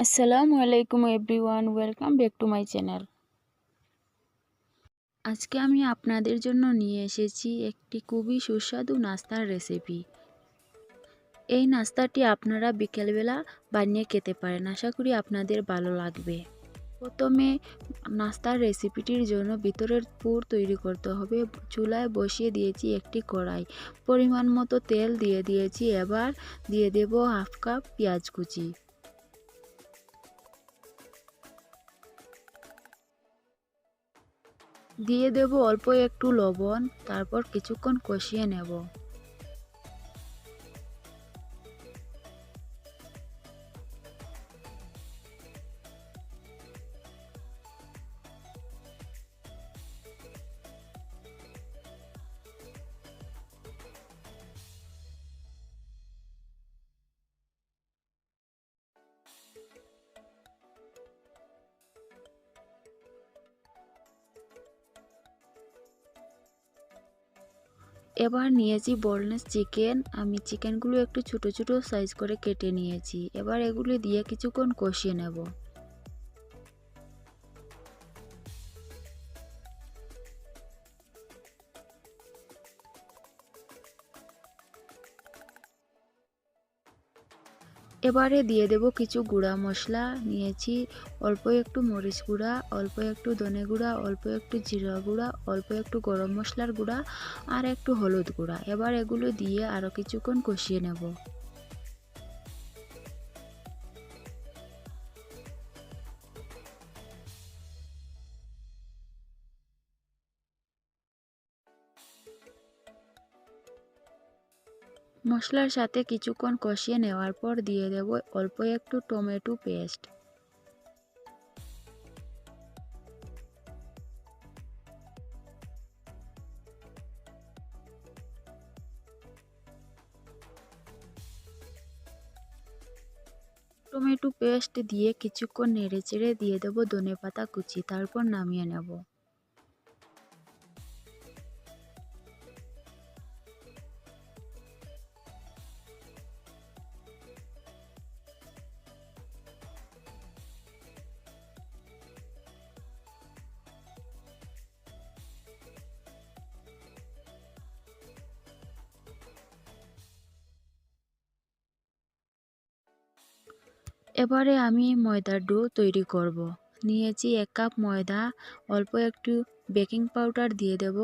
আসসালামু আলাইকুম everyone, welcome back to my channel. আজকে আমি আপনাদের জন্য নিয়ে এসেছি একটি খুবই সুস্বাদু নাস্তার রেসিপি। এই নাস্তাটি আপনারা বিকেলবেলা বানিয়ে খেতে পারেন, আশা করি আপনাদের ভালো লাগবে। প্রথমে নাস্তার রেসিপিটির জন্য ভিতরের পুর তৈরি করতে হবে। চুলায় বসিয়ে দিয়েছি একটি কড়াই, পরিমাণ মতো তেল দিয়ে দিয়েছি। এবার দিয়ে দেব হাফ কাপ পেঁয়াজ কুচি, দিয়ে দেব অল্প একটু লবণ, তারপর কিছুক্ষণ কষিয়ে নেব। এবার নিয়েছি বোনলেস চিকেন। আমি চিকেনগুলো একটু ছোট ছোট সাইজ করে কেটে নিয়েছি। এবার এগুলি দিয়ে কিছুক্ষণ কষিয়ে নেব। এবারে দিয়ে দেব কিছু গুঁড়া মশলা। নিয়েছি অল্প একটু মরিচ গুঁড়া, অল্প একটু ধনে গুঁড়া, অল্প একটু জিরা গুঁড়া, অল্প একটু গরম মশলার গুঁড়া আর একটু হলুদ গুঁড়া। এবার এগুলো দিয়ে আরও কিছুক্ষণ কষিয়ে নেব। মশলার সাথে কিছুক্ষণ কষিয়ে নেওয়ার পর দিয়ে দেব অল্প একটু টমেটো পেস্ট। টমেটো পেস্ট দিয়ে কিছুক্ষণ নেড়েচেড়ে দিয়ে দেব ধনেপাতা কুচি, তারপর নামিয়ে নেব। এবারে আমি ময়দার ডো তৈরি করব। নিয়েছি 1 কাপ ময়দা, অল্প একটু বেকিং পাউডার দিয়ে দেব,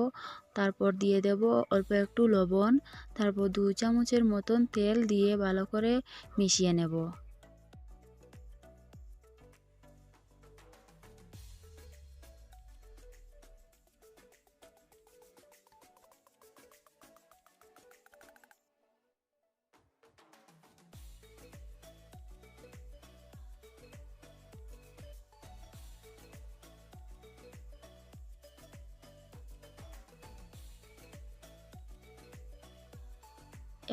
তারপর দিয়ে দেব অল্প একটু লবণ, তারপর 2 চামচের মতন তেল দিয়ে ভালো করে মিশিয়ে নেব।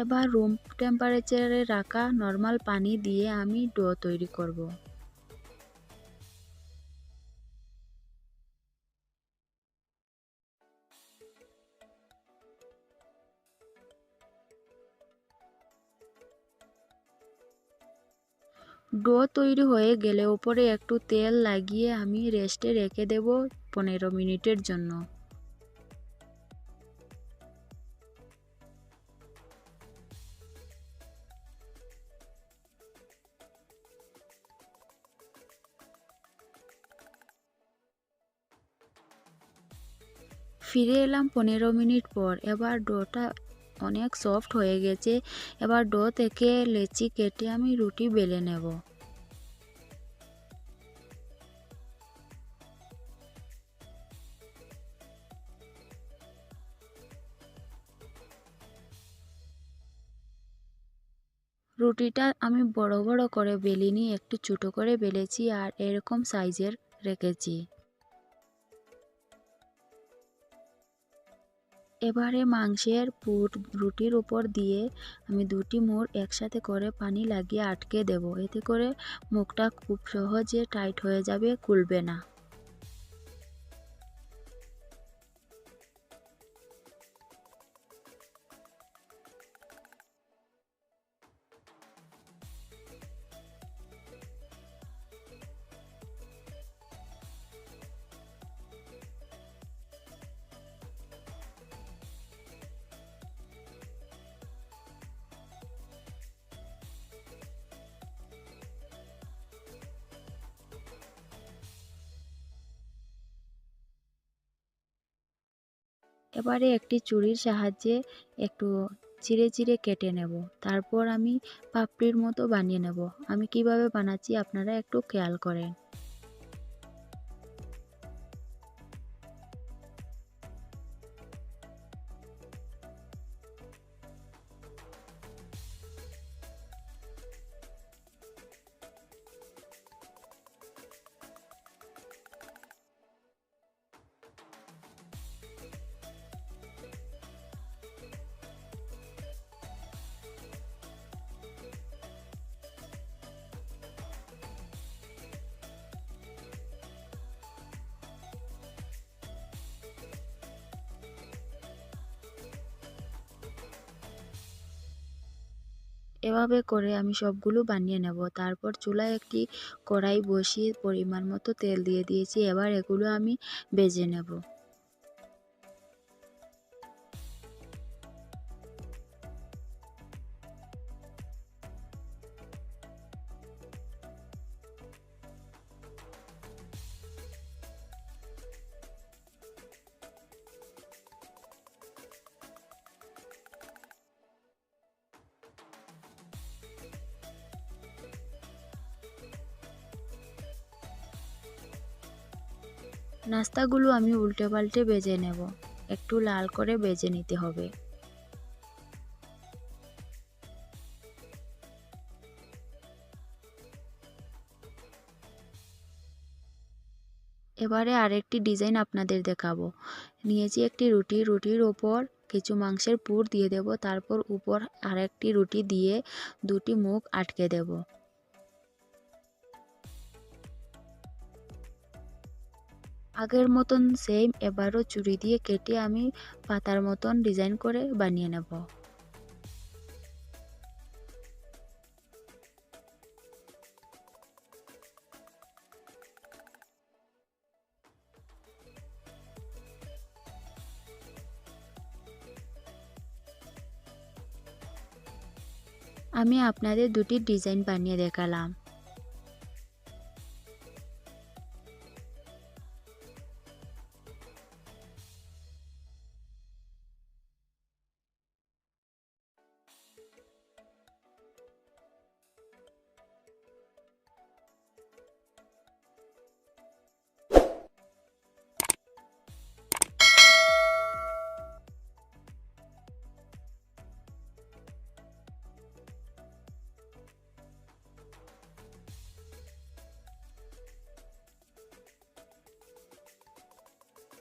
এবার রুম টেম্পারেচারে রাখা নর্মাল পানি দিয়ে আমি ডো তৈরি করব। ডো তৈরি হয়ে গেলে উপরে একটু তেল লাগিয়ে আমি রেস্টে রেখে দেব 15 মিনিটের জন্য। ফিরে এলাম 15 মিনিট পর। এবার ডোটা অনেক সফট হয়ে গেছে। এবার ডো থেকে লেচি কেটে আমি রুটি বেলে নেব। রুটিটা আমি বড় বড় করে বেলিনি, একটু ছোট করে বেলেছি আর এরকম সাইজের রেখেছি। এবারে মাংসের পুর রুটির উপর দিয়ে আমি 2টি মুড় একসাথে করে পানি লাগিয়ে আটকে দেব। এতে করে মুখটা খুব সহজে টাইট হয়ে যাবে, খুলবে না। এবারে একটি ছুরির সাহায্যে একটু চিড়ে চিড়ে কেটে নেব। তারপর আমি পাপড়ির মতো বানিয়ে নেব। আমি কিভাবে বানাচ্ছি আপনারা একটু খেয়াল করেন। এভাবে করে আমি সবগুলো বানিয়ে নেব। তারপর চুলায় একটি কড়াই বসিয়ে পরিমাণ মতো তেল দিয়ে দিয়েছি। এবার এগুলো আমি ভেজে নেব। নাস্তাগুলো আমি উল্টে পাল্টে ভেজে নেব। একটু লাল করে ভেজে নিতে হবে। এবারে আরেকটি ডিজাইন আপনাদের দেখাবো। নিয়েছি একটি রুটি, রুটির ওপর কিছু মাংসের পুর দিয়ে দেব। তারপর উপর আরেকটি রুটি দিয়ে দুটি মুখ আটকে দেব। আগের মতন সেম এবারও ছুরি দিয়ে কেটে আমি পাতার মতন ডিজাইন করে বানিয়ে নেব। আমি আপনাদের দুটি ডিজাইন বানিয়ে দেখালাম।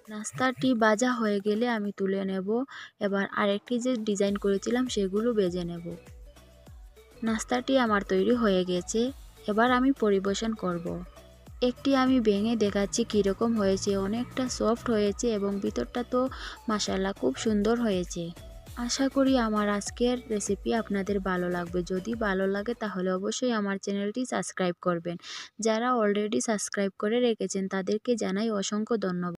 নাস্তাটি ভাজা হয়ে গেলে আমি তুলে নেব। এবার আরেকটি যে ডিজাইন করেছিলাম সেগুলো ভেজে নেব। নাস্তাটি আমার তৈরি হয়ে গেছে। এবার আমি পরিবেশন করব। একটি আমি ভেঙে দেখাচ্ছি কীরকম হয়েছে। অনেকটা সফট হয়েছে এবং ভিতরটা তো মাশাআল্লাহ খুব সুন্দর হয়েছে। আশা করি আমার আজকের রেসিপি আপনাদের ভালো লাগবে। যদি ভালো লাগে তাহলে অবশ্যই আমার চ্যানেলটি সাবস্ক্রাইব করবেন। যারা অলরেডি সাবস্ক্রাইব করে রেখেছেন তাদেরকে জানাই অসংখ্য ধন্যবাদ।